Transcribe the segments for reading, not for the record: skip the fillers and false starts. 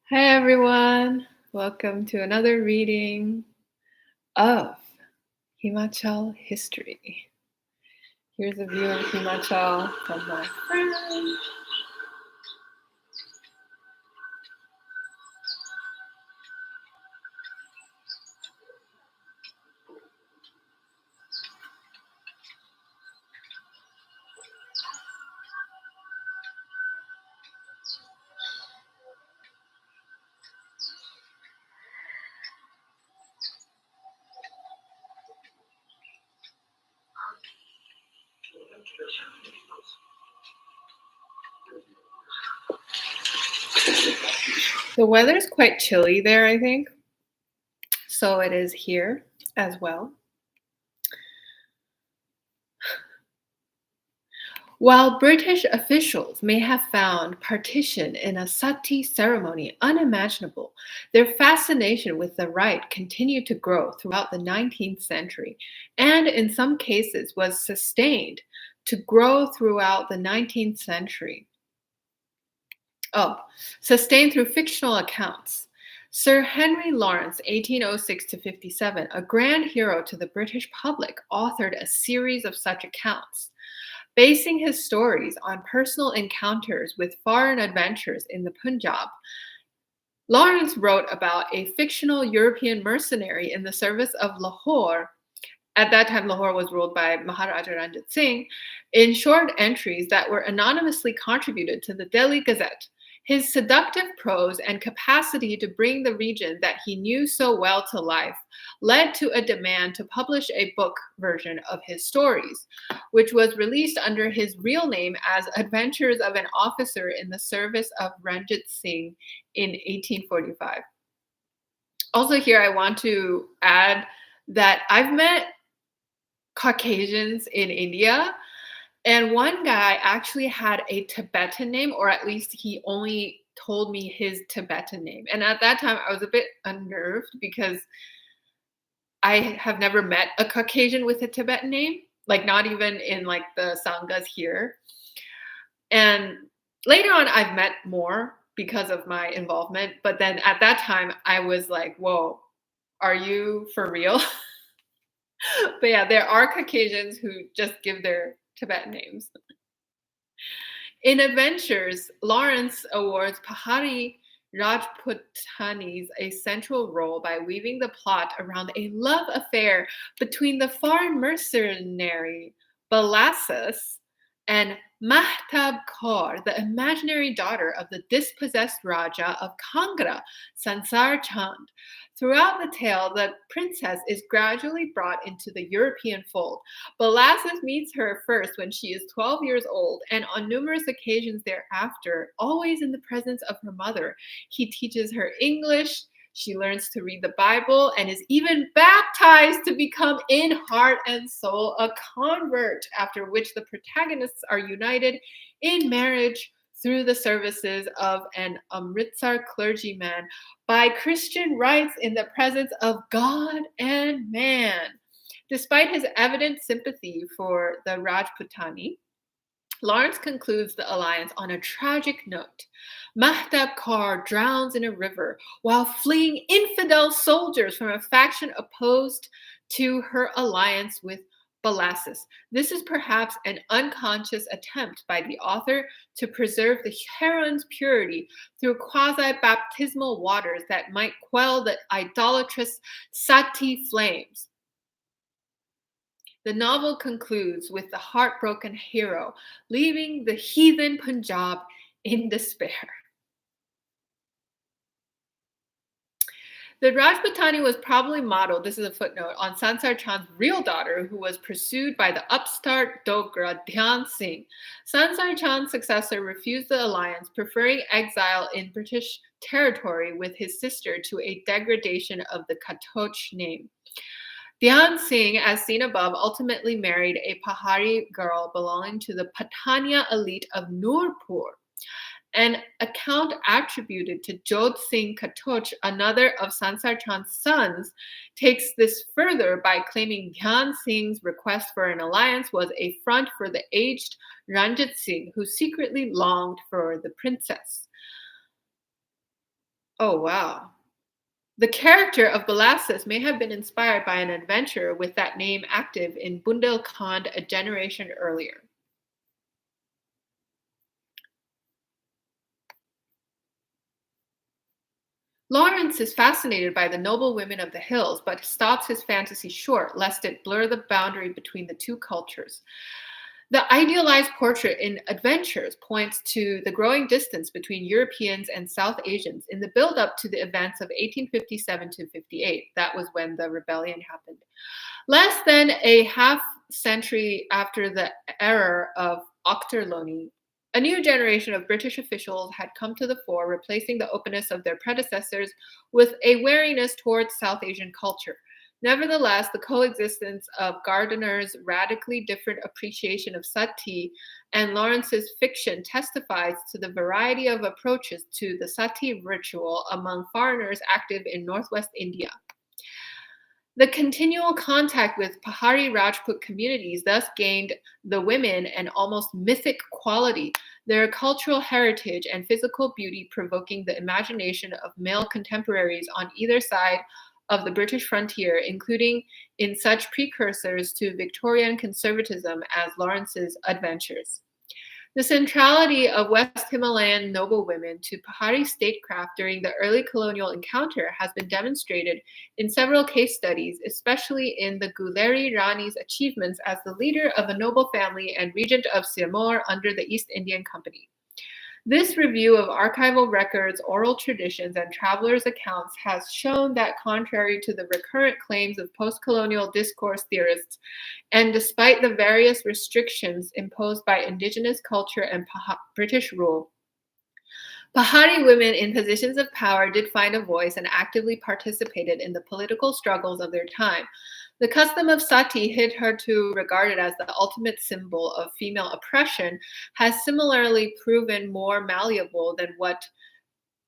Hi everyone, welcome to another reading of Himachal history. Here's a view of Himachal from my friend. The weather's quite chilly there, I think, so it is here as well. While British officials may have found partition in a sati ceremony unimaginable, their fascination with the rite continued to grow throughout the 19th century and, in some cases, was sustained to grow throughout the 19th century. Sustained through fictional accounts. Sir Henry Lawrence, 1806 to 57, a grand hero to the British public, authored a series of such accounts. Basing his stories on personal encounters with foreign adventures in the Punjab, Lawrence wrote about a fictional European mercenary in the service of Lahore. At that time, Lahore was ruled by Maharaja Ranjit Singh, in short entries that were anonymously contributed to the Delhi Gazette. His seductive prose and capacity to bring the region that he knew so well to life led to a demand to publish a book version of his stories, which was released under his real name as Adventures of an Officer in the Service of Ranjit Singh in 1845. Also, here I want to add that I've met Caucasians in India, and one guy actually had a Tibetan name, or at least he only told me his Tibetan name. And at that time, I was a bit unnerved because I have never met a Caucasian with a Tibetan name, like not even in like the Sanghas here. And later on, I've met more because of my involvement. But then at that time, I was like, whoa, are you for real? But yeah, there are Caucasians who just give their Tibetan names. In Adventures, Lawrence awards Pahari Rajputanis a central role by weaving the plot around a love affair between the foreign mercenary Balassus and Mahtab Kaur, the imaginary daughter of the dispossessed Raja of Kangra, Sansar Chand. Throughout the tale, the princess is gradually brought into the European fold. Balassus meets her first when she is 12 years old, and on numerous occasions thereafter, always in the presence of her mother. He teaches her English, she learns to read the Bible, and is even baptized to become in heart and soul a convert, after which the protagonists are united in marriage through the services of an Amritsar clergyman by Christian rites in the presence of God and man. Despite his evident sympathy for the Rajputani, Lawrence concludes the alliance on a tragic note. Mahtab Kaur drowns in a river while fleeing infidel soldiers from a faction opposed to her alliance with Balassus. This is perhaps an unconscious attempt by the author to preserve the heroine's purity through quasi-baptismal waters that might quell the idolatrous sati flames. The novel concludes with the heartbroken hero leaving the heathen Punjab in despair. The Rajputani was probably modeled, this is a footnote, on Sansar Chand's real daughter, who was pursued by the upstart Dogra Dhian Singh. Sansar Chand's successor refused the alliance, preferring exile in British territory with his sister to a degradation of the Katoch name. Dhian Singh, as seen above, ultimately married a Pahari girl belonging to the Patania elite of Nurpur. An account attributed to Jodh Singh Katoch, another of Sansar Chand's sons, takes this further by claiming Dhian Singh's request for an alliance was a front for the aged Ranjit Singh, who secretly longed for the princess. Oh, wow. The character of Belastus may have been inspired by an adventurer with that name active in Bundelkhand a generation earlier. Lawrence is fascinated by the noble women of the hills, but stops his fantasy short lest it blur the boundary between the two cultures. The idealized portrait in Adventures points to the growing distance between Europeans and South Asians in the build up to the events of 1857 to 58. That was when the rebellion happened. Less than a half century after the era of Ochterlony, a new generation of British officials had come to the fore, replacing the openness of their predecessors with a wariness towards South Asian culture. Nevertheless, the coexistence of Gardner's radically different appreciation of sati and Lawrence's fiction testifies to the variety of approaches to the sati ritual among foreigners active in northwest India. The continual contact with Pahari Rajput communities thus gained the women an almost mythic quality, their cultural heritage and physical beauty provoking the imagination of male contemporaries on either side of the British frontier, including in such precursors to Victorian conservatism as Lawrence's Adventures. The centrality of West Himalayan noblewomen to Pahari statecraft during the early colonial encounter has been demonstrated in several case studies, especially in the Guleri Rani's achievements as the leader of a noble family and regent of Sirmaur under the East Indian Company. This review of archival records, oral traditions, and travelers' accounts has shown that, contrary to the recurrent claims of post-colonial discourse theorists, and despite the various restrictions imposed by indigenous culture and British rule, Pahari women in positions of power did find a voice and actively participated in the political struggles of their time. The custom of sati, hitherto regarded as the ultimate symbol of female oppression, has similarly proven more malleable than what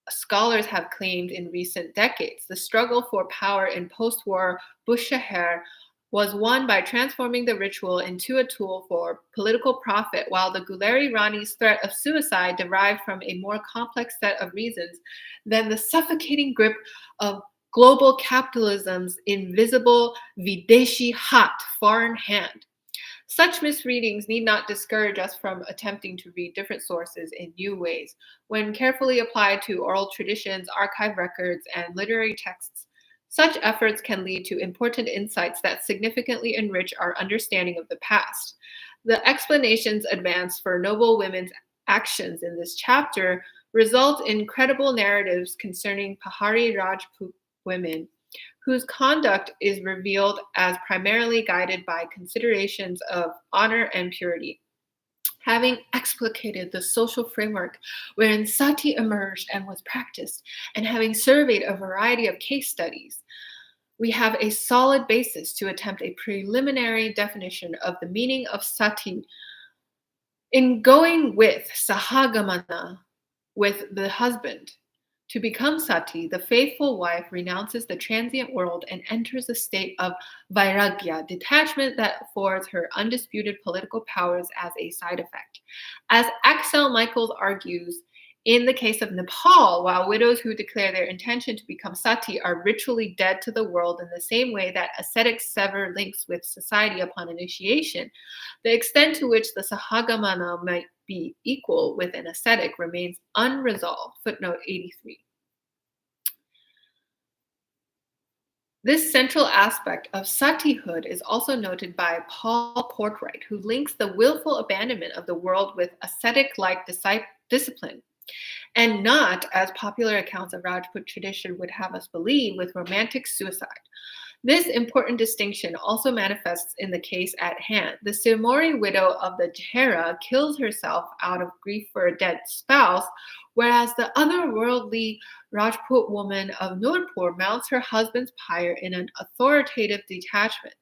scholars have claimed in recent decades. The struggle for power in post-war Bushahar was won by transforming the ritual into a tool for political profit, while the Guleri Rani's threat of suicide derived from a more complex set of reasons than the suffocating grip of global capitalism's invisible Videshi hat, foreign hand. Such misreadings need not discourage us from attempting to read different sources in new ways. When carefully applied to oral traditions, archive records, and literary texts, such efforts can lead to important insights that significantly enrich our understanding of the past. The explanations advanced for noble women's actions in this chapter result in credible narratives concerning Pahari Rajput women, whose conduct is revealed as primarily guided by considerations of honor and purity. Having explicated the social framework wherein sati emerged and was practiced, and having surveyed a variety of case studies, we have a solid basis to attempt a preliminary definition of the meaning of sati. In going with sahagamana, with the husband, to become sati, the faithful wife renounces the transient world and enters a state of vairagya, detachment that affords her undisputed political powers as a side effect. As Axel Michaels argues, in the case of Nepal, while widows who declare their intention to become sati are ritually dead to the world in the same way that ascetics sever links with society upon initiation, the extent to which the sahagamana might be equal with an ascetic remains unresolved. Footnote 83. This central aspect of satihood is also noted by Paul Portwright, who links the willful abandonment of the world with ascetic-like discipline, and not, as popular accounts of Rajput tradition would have us believe, with romantic suicide. This important distinction also manifests in the case at hand. The Sirmori widow of the Jhera kills herself out of grief for a dead spouse, whereas the otherworldly Rajput woman of Nurpur mounts her husband's pyre in an authoritative detachment.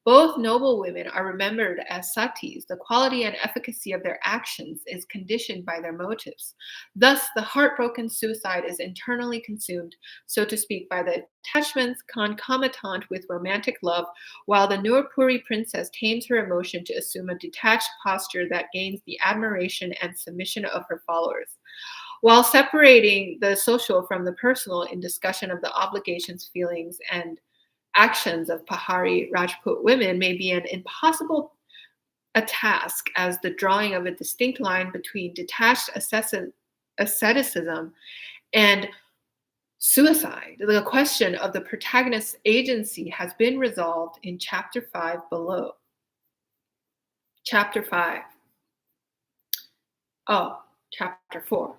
Both noble women are remembered as satis. The quality and efficacy of their actions is conditioned by their motives. Thus, the heartbroken suicide is internally consumed, so to speak, by the attachments concomitant with romantic love, while the Nurpuri princess tames her emotion to assume a detached posture that gains the admiration and submission of her followers. while separating the social from the personal in discussion of the obligations, feelings, and actions of Pahari Rajput women may be an impossible a task, as the drawing of a distinct line between detached asceticism and suicide. The question of the protagonist's agency has been resolved in Chapter 5 below. Chapter 5. Oh, Chapter 4.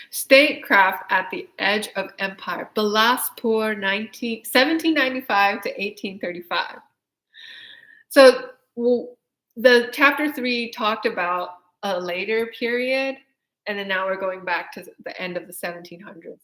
Statecraft at the Edge of Empire, Bilaspur 1795 to 1835. So the Chapter 3 talked about a later period, and then now we're going back to the end of the 1700s.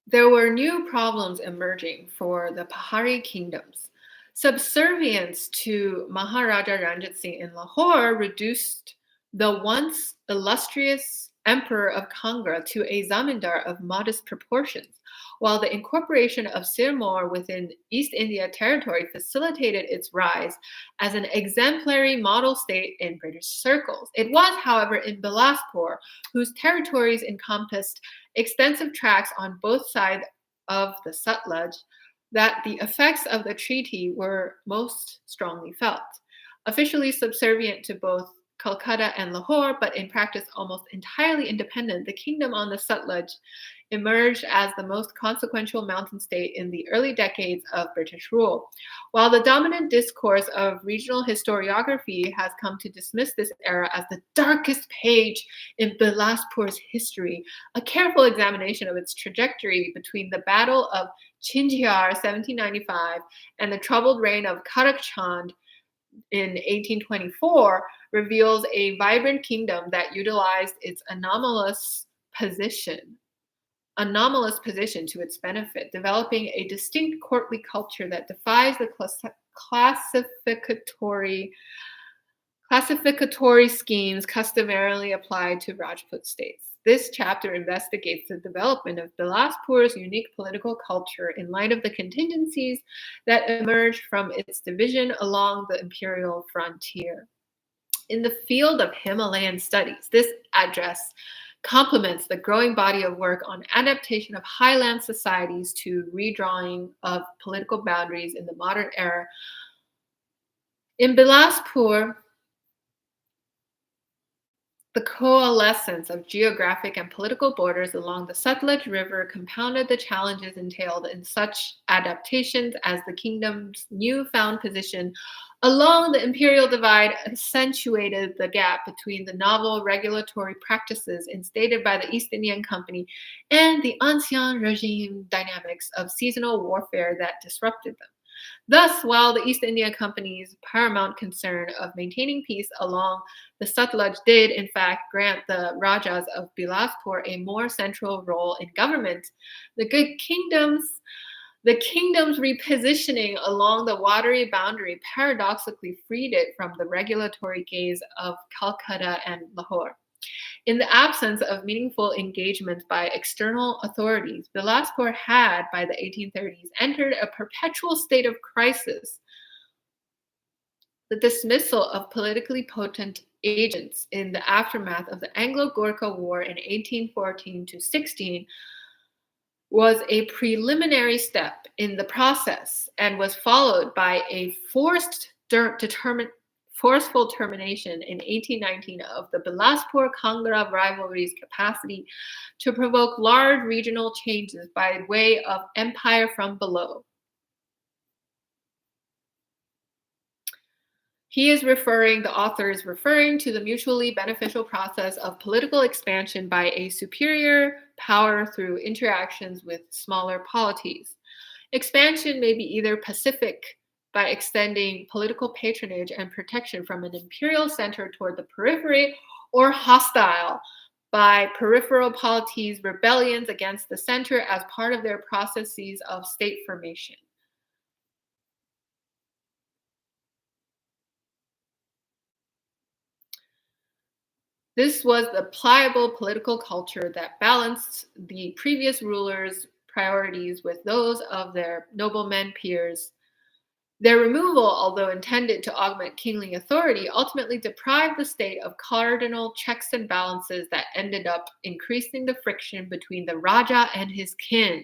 There were new problems emerging for the Pahari kingdoms. Subservience to Maharaja Ranjit Singh in Lahore reduced the once illustrious Emperor of Kangra to a zamindar of modest proportions, while the incorporation of Sirmaur within East India Territory facilitated its rise as an exemplary model state in British circles. It was, however, in Bilaspur, whose territories encompassed extensive tracts on both sides of the Sutlej, that the effects of the treaty were most strongly felt. Officially subservient to both Calcutta and Lahore, but in practice almost entirely independent, the kingdom on the Sutlej emerged as the most consequential mountain state in the early decades of British rule. While the dominant discourse of regional historiography has come to dismiss this era as the darkest page in Bilaspur's history, a careful examination of its trajectory between the Battle of Chinjiar 1795 and the troubled reign of Karak Chand in 1824 reveals a vibrant kingdom that utilized its anomalous position to its benefit, developing a distinct courtly culture that defies the classificatory schemes customarily applied to Rajput states. This chapter investigates the development of Bilaspur's unique political culture in light of the contingencies that emerged from its division along the imperial frontier. In the field of Himalayan studies, this address complements the growing body of work on adaptation of highland societies to redrawing of political boundaries in the modern era. In Bilaspur, the coalescence of geographic and political borders along the Sutlej River compounded the challenges entailed in such adaptations as the kingdom's newfound position along the imperial divide accentuated the gap between the novel regulatory practices instated by the East Indian Company and the ancien regime dynamics of seasonal warfare that disrupted them. Thus, while the East India Company's paramount concern of maintaining peace along the Sutlej did, in fact, grant the Rajas of Bilaspur a more central role in government, the kingdom's repositioning along the watery boundary paradoxically freed it from the regulatory gaze of Calcutta and Lahore. In the absence of meaningful engagement by external authorities, Bilaspur had, by the 1830s, entered a perpetual state of crisis. The dismissal of politically potent agents in the aftermath of the Anglo-Gorkha War in 1814-16 was a preliminary step in the process and was followed by a forceful termination in 1819 of the Bilaspur-Kangra rivalry's capacity to provoke large regional changes by way of empire from below. The author is referring to the mutually beneficial process of political expansion by a superior power through interactions with smaller polities. Expansion may be either pacific, by extending political patronage and protection from an imperial center toward the periphery, or hostile, by peripheral polities' rebellions against the center as part of their processes of state formation. This was the pliable political culture that balanced the previous rulers' priorities with those of their noblemen peers. Their removal, although intended to augment kingly authority, ultimately deprived the state of cardinal checks and balances that ended up increasing the friction between the Raja and his kin.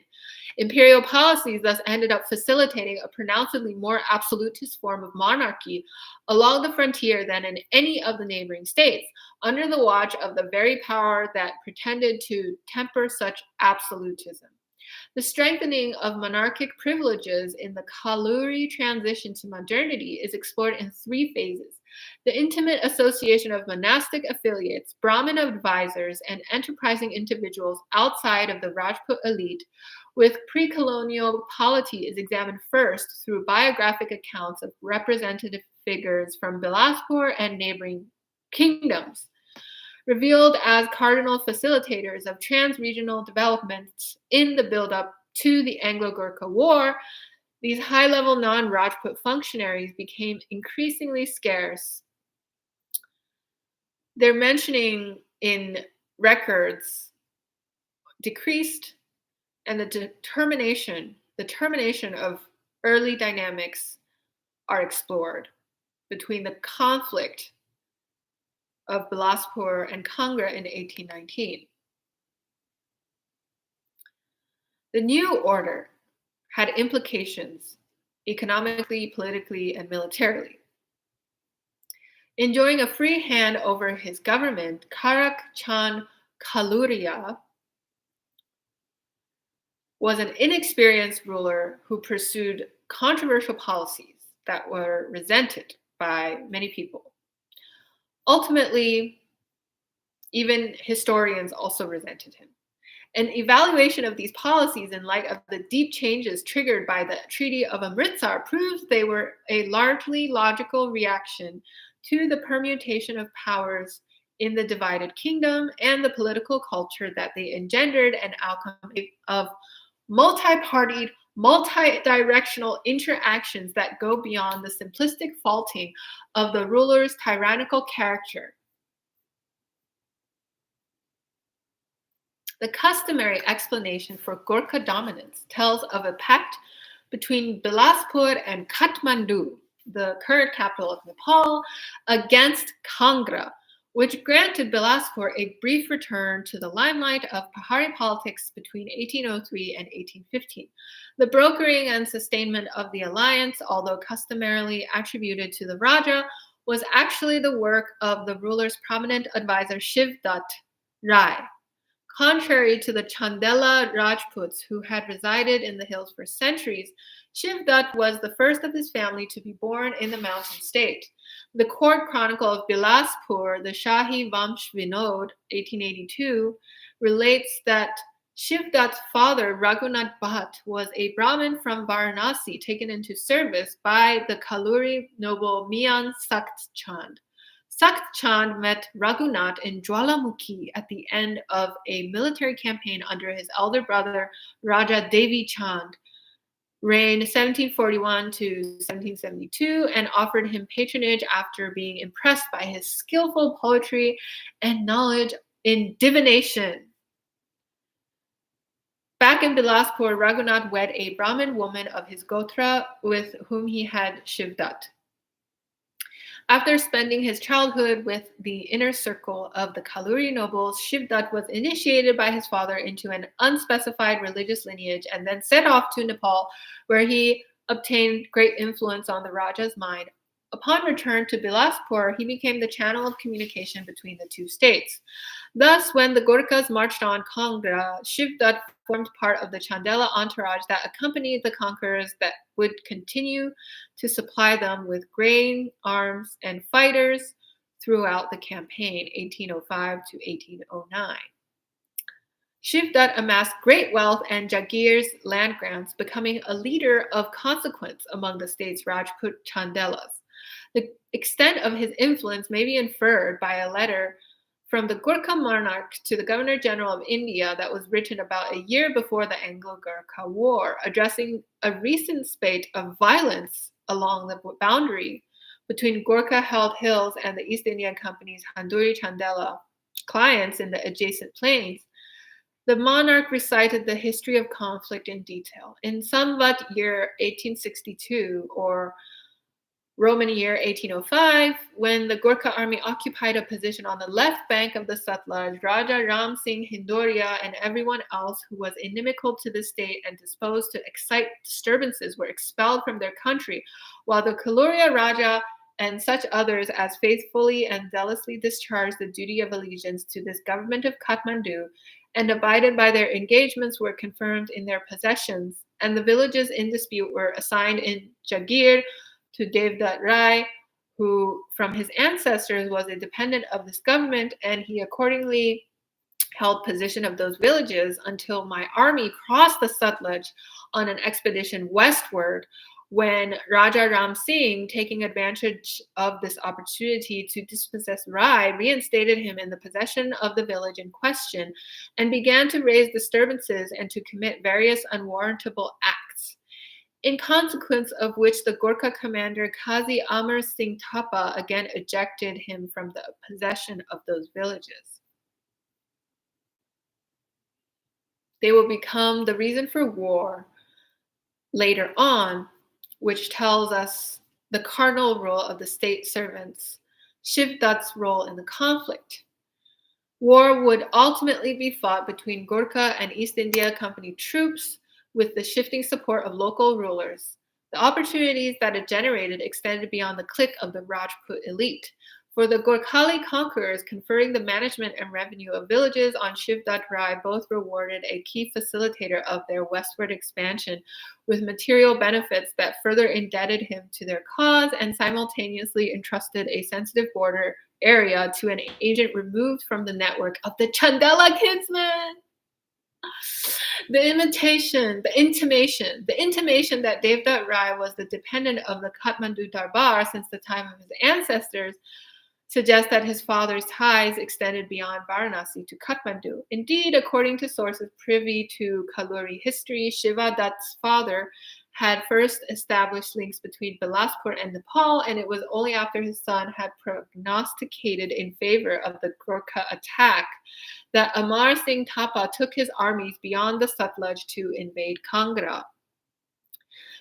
Imperial policies thus ended up facilitating a pronouncedly more absolutist form of monarchy along the frontier than in any of the neighboring states, under the watch of the very power that pretended to temper such absolutism. The strengthening of monarchic privileges in the Kaluri transition to modernity is explored in three phases. The intimate association of monastic affiliates, Brahmin advisors, and enterprising individuals outside of the Rajput elite with pre-colonial polity is examined first through biographic accounts of representative figures from Bilaspur and neighboring kingdoms, revealed as cardinal facilitators of trans-regional developments in the build-up to the Anglo-Gurkha War. These high-level non-Rajput functionaries became increasingly scarce. Their mentioning in records decreased, and the termination of early dynamics are explored between the conflict of Bilaspur and Kangra in 1819. The new order had implications economically, politically, and militarily. Enjoying a free hand over his government, Karak Chand Kaluria was an inexperienced ruler who pursued controversial policies that were resented by many people. Ultimately, even historians also resented him. An evaluation of these policies in light of the deep changes triggered by the Treaty of Amritsar proves they were a largely logical reaction to the permutation of powers in the divided kingdom and the political culture that they engendered, an outcome of multi-partied, multi-directional interactions that go beyond the simplistic faulting of the ruler's tyrannical character. The customary explanation for Gurkha dominance tells of a pact between Bilaspur and Kathmandu, the current capital of Nepal, against Kangra, which granted Bilaspur a brief return to the limelight of Pahari politics between 1803 and 1815. The brokering and sustainment of the alliance, although customarily attributed to the Raja, was actually the work of the ruler's prominent advisor Shiv Datt Rai. Contrary to the Chandela Rajputs, who had resided in the hills for centuries, Shiv Dutt was the first of his family to be born in the mountain state. The court chronicle of Bilaspur, the Shahi Vamsh Vinod, 1882, relates that Shiv Dutt's father, Raghunath Bhatt, was a Brahmin from Varanasi taken into service by the Kaluri noble Mian Sakht Chand. Sakht Chand met Raghunath in Jwalamukhi at the end of a military campaign under his elder brother Raja Devi Chand, reigned 1741 to 1772, and offered him patronage after being impressed by his skillful poetry and knowledge in divination. Back in Bilaspur, Raghunath wed a Brahmin woman of his Gotra with whom he had Shiv Dutt. After spending his childhood with the inner circle of the Kaluri nobles, Shiv Dutt was initiated by his father into an unspecified religious lineage and then set off to Nepal, where he obtained great influence on the Raja's mind. Upon return to Bilaspur, he became the channel of communication between the two states. Thus, when the Gurkhas marched on Kangra, Shiv Dutt formed part of the Chandela entourage that accompanied the conquerors that would continue to supply them with grain, arms, and fighters throughout the campaign, 1805 to 1809. Shiv Dutt amassed great wealth and Jagirs land grants, becoming a leader of consequence among the state's Rajput Chandelas. The extent of his influence may be inferred by a letter from the Gurkha monarch to the Governor General of India that was written about a year before the Anglo-Gurkha War, addressing a recent spate of violence along the boundary between Gurkha-held hills and the East India Company's Handuri Chandela clients in the adjacent plains. The monarch recited the history of conflict in detail. In Samvat year 1862, or Roman year 1805, when the Gurkha army occupied a position on the left bank of the Satluj, Raja Ram Singh Hindoria and everyone else who was inimical to the state and disposed to excite disturbances were expelled from their country, while the Kaluria Raja and such others as faithfully and zealously discharged the duty of allegiance to this government of Kathmandu and abided by their engagements were confirmed in their possessions, and the villages in dispute were assigned in Jagir to Devdutt Rai, who from his ancestors was a dependent of this government, and he accordingly held possession of those villages until my army crossed the Satluj on an expedition westward, when Raja Ram Singh, taking advantage of this opportunity to dispossess Rai, reinstated him in the possession of the village in question and began to raise disturbances and to commit various unwarrantable acts, in consequence of which the Gurkha commander Qazi Amar Singh Thapa again ejected him from the possession of those villages. They will become the reason for war later on, which tells us the cardinal role of the state servants, Shiv Dutt's role in the conflict. War would ultimately be fought between Gurkha and East India Company troops with the shifting support of local rulers. The opportunities that it generated extended beyond the clique of the Rajput elite. For the Gorkhali conquerors, conferring the management and revenue of villages on Shiv Dutt Rai both rewarded a key facilitator of their westward expansion with material benefits that further indebted him to their cause and simultaneously entrusted a sensitive border area to an agent removed from the network of the Chandala kinsmen. The intimation that Devdutt Rai was the dependent of the Kathmandu Darbar since the time of his ancestors suggests that his father's ties extended beyond Varanasi to Kathmandu. Indeed, according to sources privy to Kaluri history, Shiva Dutt's father had first established links between Bilaspur and Nepal, and it was only after his son had prognosticated in favor of the Gurkha attack that Amar Singh Thapa took his armies beyond the Satluj to invade Kangra.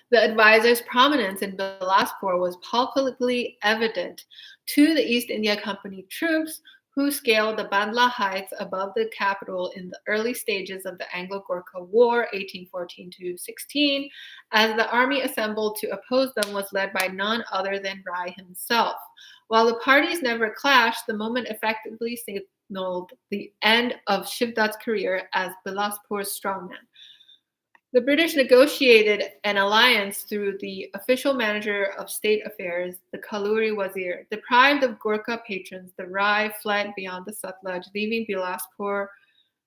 The advisor's prominence in Bilaspur was palpably evident to the East India Company troops who scaled the Bandla Heights above the capital in the early stages of the Anglo-Gurkha War, 1814-16, as the army assembled to oppose them was led by none other than Rai himself. While the parties never clashed, the moment effectively signaled the end of Shiv Dutt's career as Bilaspur's strongman. The British negotiated an alliance through the official manager of state affairs, the Kaluri Wazir. Deprived of Gurkha patrons, the Rai fled beyond the Satluj, leaving Bilaspur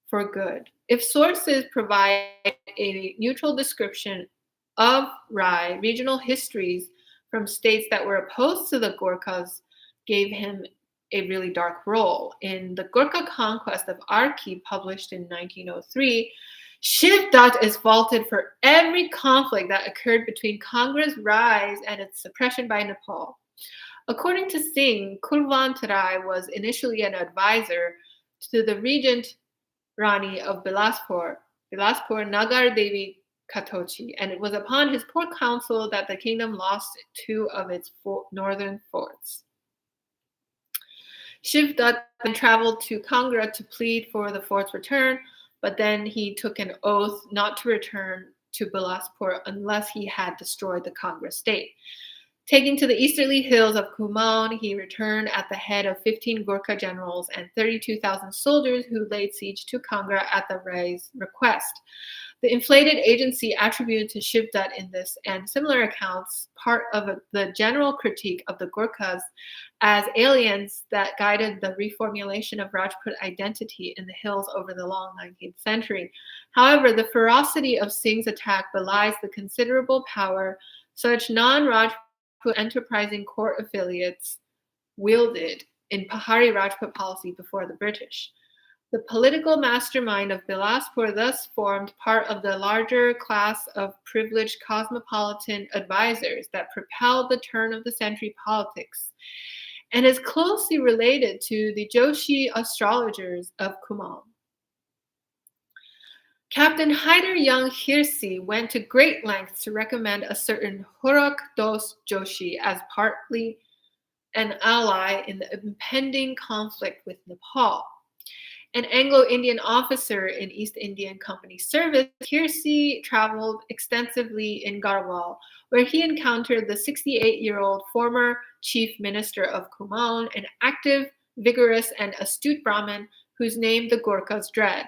for good. If sources provide a neutral description of Rai, regional histories from states that were opposed to the Gurkhas gave him a really dark role. In the Gurkha Conquest of Arki, published in 1903, Shiv Dutt is faulted for every conflict that occurred between Congra's rise and its suppression by Nepal. According to Singh, Kulwant Rai was initially an advisor to the regent Rani of Bilaspur, Naina Devi Katochi, and it was upon his poor counsel that the kingdom lost two of its northern forts. Shiv Dutt then traveled to Kangra to plead for the fort's return, but then he took an oath not to return to Bilaspur unless he had destroyed the Kangra state. Taking to the easterly hills of Kumaon, he returned at the head of 15 Gurkha generals and 32,000 soldiers who laid siege to Kangra at the Rai's request. The inflated agency attributed to Shiv Dutt in this and similar accounts part of the general critique of the Gurkhas as aliens that guided the reformulation of Rajput identity in the hills over the long 19th century. However, the ferocity of Singh's attack belies the considerable power such non-Rajput enterprising court affiliates wielded in Pahari Rajput policy before the British. The political mastermind of Bilaspur thus formed part of the larger class of privileged cosmopolitan advisors that propelled the turn of the century politics and is closely related to the Joshi astrologers of Kumaon. Captain Hyder Young Hirsi went to great lengths to recommend a certain Hurak Dos Joshi as partly an ally in the impending conflict with Nepal. An Anglo-Indian officer in East Indian Company service, Hirsi traveled extensively in Garhwal, where he encountered the 68-year-old former chief minister of Kumaon, an active, vigorous, and astute Brahmin whose name the Gurkhas dread.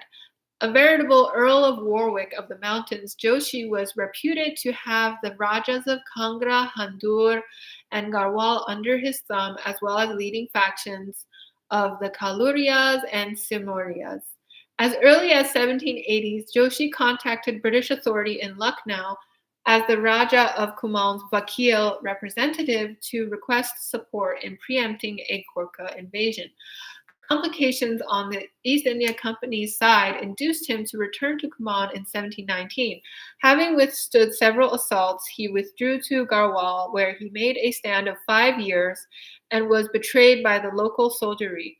A veritable Earl of Warwick of the mountains, Joshi was reputed to have the Rajas of Kangra, Handur, and Garhwal under his thumb, as well as leading factions of the Kalurias and Simorias. As early as 1780s, Joshi contacted British authority in Lucknow as the Raja of Kumaon's Vakil representative to request support in preempting a Gurkha invasion. Complications on the East India Company's side induced him to return to Kumaon in 1719. Having withstood several assaults, he withdrew to Garhwal, where he made a stand of 5 years and was betrayed by the local soldiery.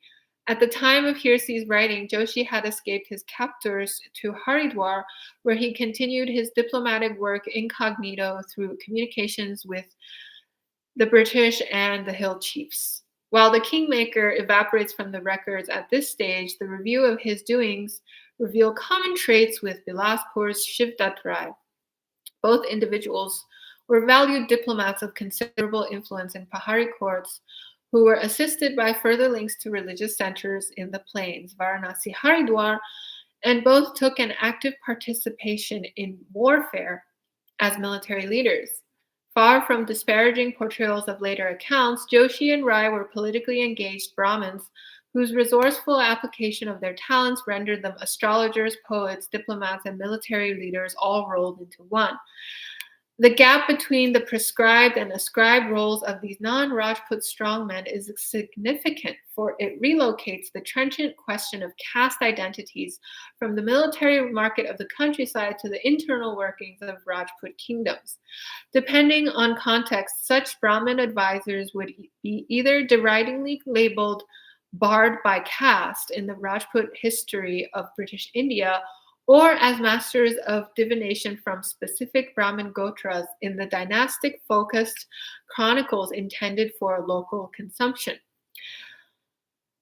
At the time of Hirsi's writing, Joshi had escaped his captors to Haridwar, where he continued his diplomatic work incognito through communications with the British and the hill chiefs. While the kingmaker evaporates from the records at this stage, the review of his doings reveal common traits with Bilaspur's Shiv Datt Rai. Both individuals were valued diplomats of considerable influence in Pahari courts, who were assisted by further links to religious centers in the plains, Varanasi, Haridwar, and both took an active participation in warfare as military leaders. Far from disparaging portrayals of later accounts, Joshi and Rai were politically engaged Brahmins whose resourceful application of their talents rendered them astrologers, poets, diplomats, and military leaders all rolled into one. The gap between the prescribed and ascribed roles of these non-Rajput strongmen is significant, for it relocates the trenchant question of caste identities from the military market of the countryside to the internal workings of Rajput kingdoms. Depending on context, such Brahmin advisors would be either deridingly labeled barred by caste in the Rajput history of British India, or as masters of divination from specific Brahmin gotras in the dynastic-focused chronicles intended for local consumption.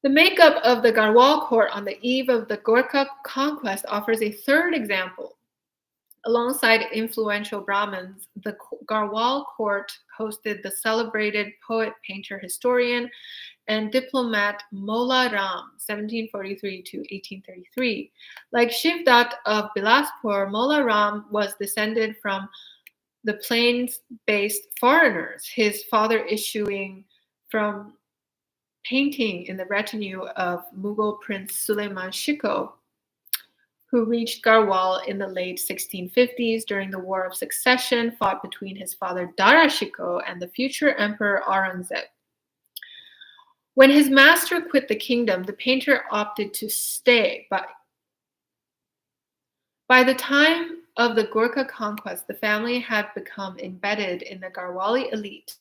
The makeup of the Garhwal court on the eve of the Gorkha conquest offers a third example. Alongside influential Brahmins, the Garhwal court hosted the celebrated poet, painter, historian, and diplomat Mola Ram, 1743 to 1833. Like Shiv Datt of Bilaspur, Mola Ram was descended from the plains-based foreigners, his father issuing from painting in the retinue of Mughal Prince Suleman Shikoh, who reached Garhwal in the late 1650s during the War of Succession fought between his father Dara Shikoh and the future Emperor Aurangzeb. When his master quit the kingdom, the painter opted to stay. But by the time of the Gorkha conquest, the family had become embedded in the Garhwali elite.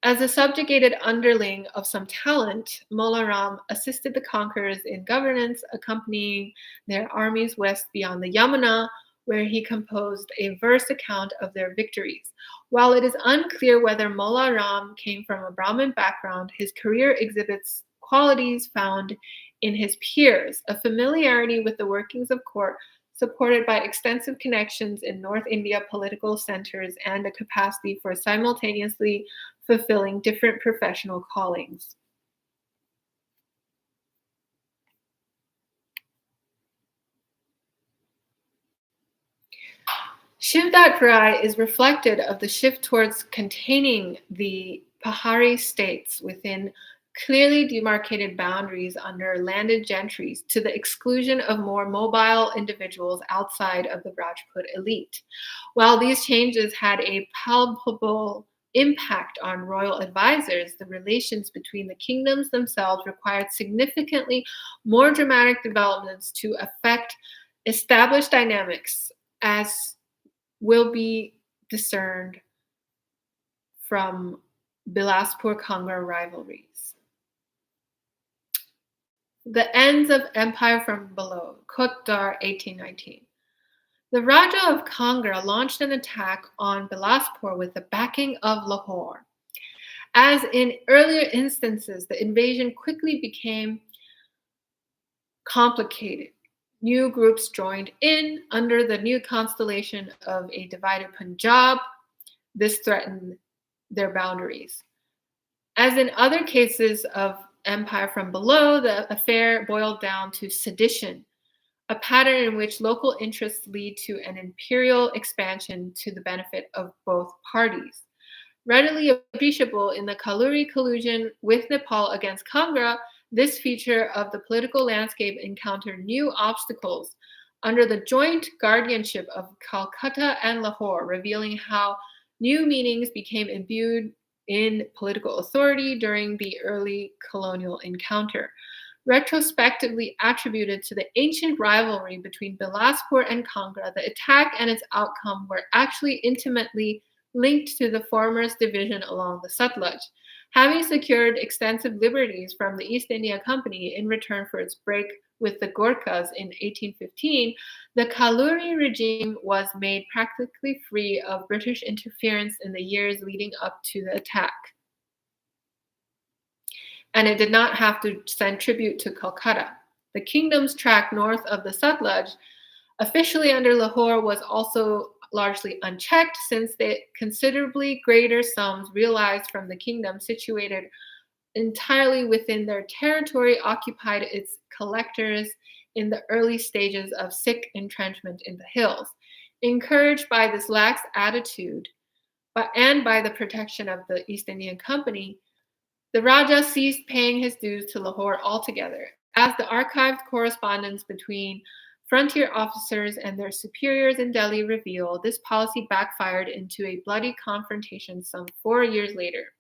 As a subjugated underling of some talent, Mola Ram assisted the conquerors in governance, accompanying their armies west beyond the Yamuna, where he composed a verse account of their victories. While it is unclear whether Mola Ram came from a Brahmin background, his career exhibits qualities found in his peers, a familiarity with the workings of court, supported by extensive connections in North India political centers and a capacity for simultaneously fulfilling different professional callings. Shiv Datt Rai is reflected of the shift towards containing the Pahari states within clearly demarcated boundaries under landed gentry to the exclusion of more mobile individuals outside of the Rajput elite. While these changes had a palpable impact on royal advisors, the relations between the kingdoms themselves required significantly more dramatic developments to affect established dynamics, as will be discerned from Bilaspur-Kangra rivalries. The Ends of Empire from Below, Kotdar, 1819. The Raja of Kangra launched an attack on Bilaspur with the backing of Lahore. As in earlier instances, the invasion quickly became complicated. New groups joined in under the new constellation of a divided Punjab. This threatened their boundaries. As in other cases of empire from below, the affair boiled down to sedition, a pattern in which local interests lead to an imperial expansion to the benefit of both parties. Readily appreciable in the Kaluri collusion with Nepal against Kangra, this feature of the political landscape encountered new obstacles under the joint guardianship of Calcutta and Lahore, revealing how new meanings became imbued in political authority during the early colonial encounter. Retrospectively attributed to the ancient rivalry between Bilaspur and Kangra, the attack and its outcome were actually intimately linked to the former's division along the Sutlej. Having secured extensive liberties from the East India Company in return for its break with the Gorkhas in 1815, the Kaluri regime was made practically free of British interference in the years leading up to the attack. And it did not have to send tribute to Calcutta. The kingdom's track north of the Sutlej, officially under Lahore, was also largely unchecked, since the considerably greater sums realized from the kingdom situated entirely within their territory occupied its collectors in the early stages of Sikh entrenchment in the hills. Encouraged by this lax attitude and by the protection of the East Indian Company, the Raja ceased paying his dues to Lahore altogether. As the archived correspondence between frontier officers and their superiors in Delhi reveal, this policy backfired into a bloody confrontation some 4 years later.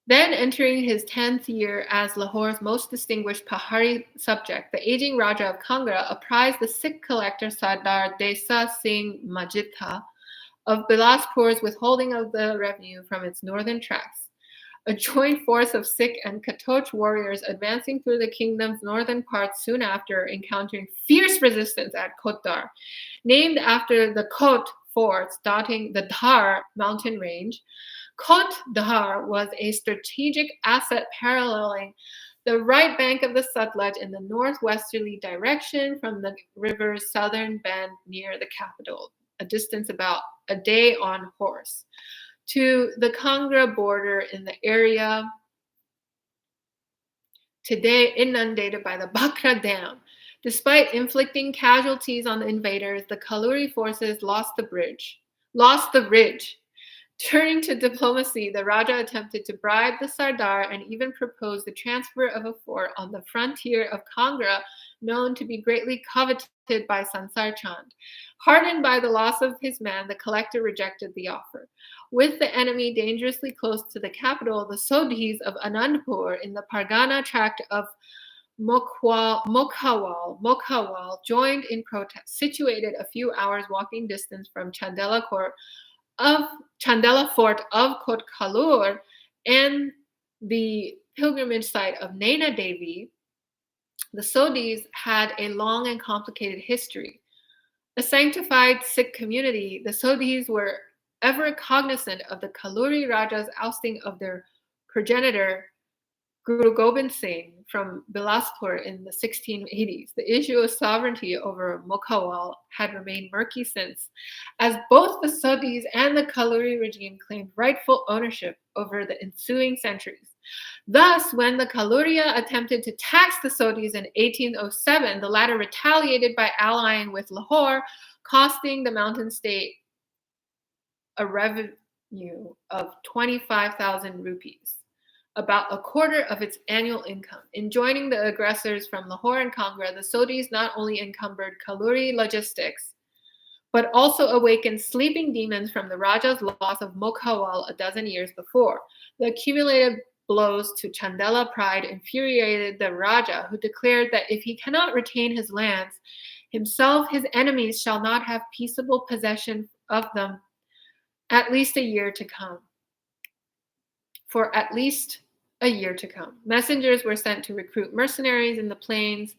Then, entering his 10th year as Lahore's most distinguished Pahari subject, the aging Raja of Kangra apprised the Sikh collector Sardar Desa Singh Majidka of Bilaspur's withholding of the revenue from its northern tracts. A joint force of Sikh and Katoch warriors advancing through the kingdom's northern parts soon after, encountering fierce resistance at Kotdar. Named after the Kot forts dotting the Dhar mountain range, Kot Dhar was a strategic asset paralleling the right bank of the Sutlej in the northwesterly direction from the river's southern bend near the capital, a distance about a day on horse, to the Kangra border in the area today inundated by the Bakra Dam. Despite inflicting casualties on the invaders, the Kaluri forces lost the ridge. Turning to diplomacy, the Raja attempted to bribe the Sardar and even proposed the transfer of a fort on the frontier of Kangra, known to be greatly coveted by Sansar Chand. Hardened by the loss of his man, the collector rejected the offer. With the enemy dangerously close to the capital, the Sodhis of Anandpur in the Pargana tract of Mokhawal joined in protest. Situated a few hours walking distance from Chandela Fort of Kot Kalur and the pilgrimage site of Naina Devi, the Sodhis had a long and complicated history. A sanctified Sikh community, the Sodhis were ever cognizant of the Kaluri Raja's ousting of their progenitor, Guru Gobind Singh, from Bilaspur in the 1680s. The issue of sovereignty over Mokhawal had remained murky since, as both the Sodhis and the Kaluri regime claimed rightful ownership over the ensuing centuries. Thus, when the Kaluria attempted to tax the Sodhis in 1807, the latter retaliated by allying with Lahore, costing the mountain state a revenue of 25,000 rupees, about a quarter of its annual income. In joining the aggressors from Lahore and Kangra, the Sodhis not only encumbered Kaluri logistics, but also awakened sleeping demons from the Raja's loss of Mokhawal a dozen years before. The accumulated blows to Chandela pride infuriated the Raja, who declared that if he cannot retain his lands, himself, his enemies shall not have peaceable possession of them at least a year to come. For at least A year to come. Messengers were sent to recruit mercenaries in the plains,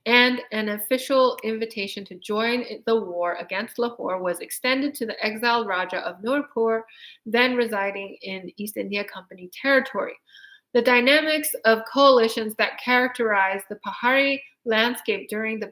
and an official invitation to join the war against Lahore was extended to the exiled Raja of Nurpur, then residing in East India Company territory. The dynamics of coalitions that characterized the Pahari landscape during the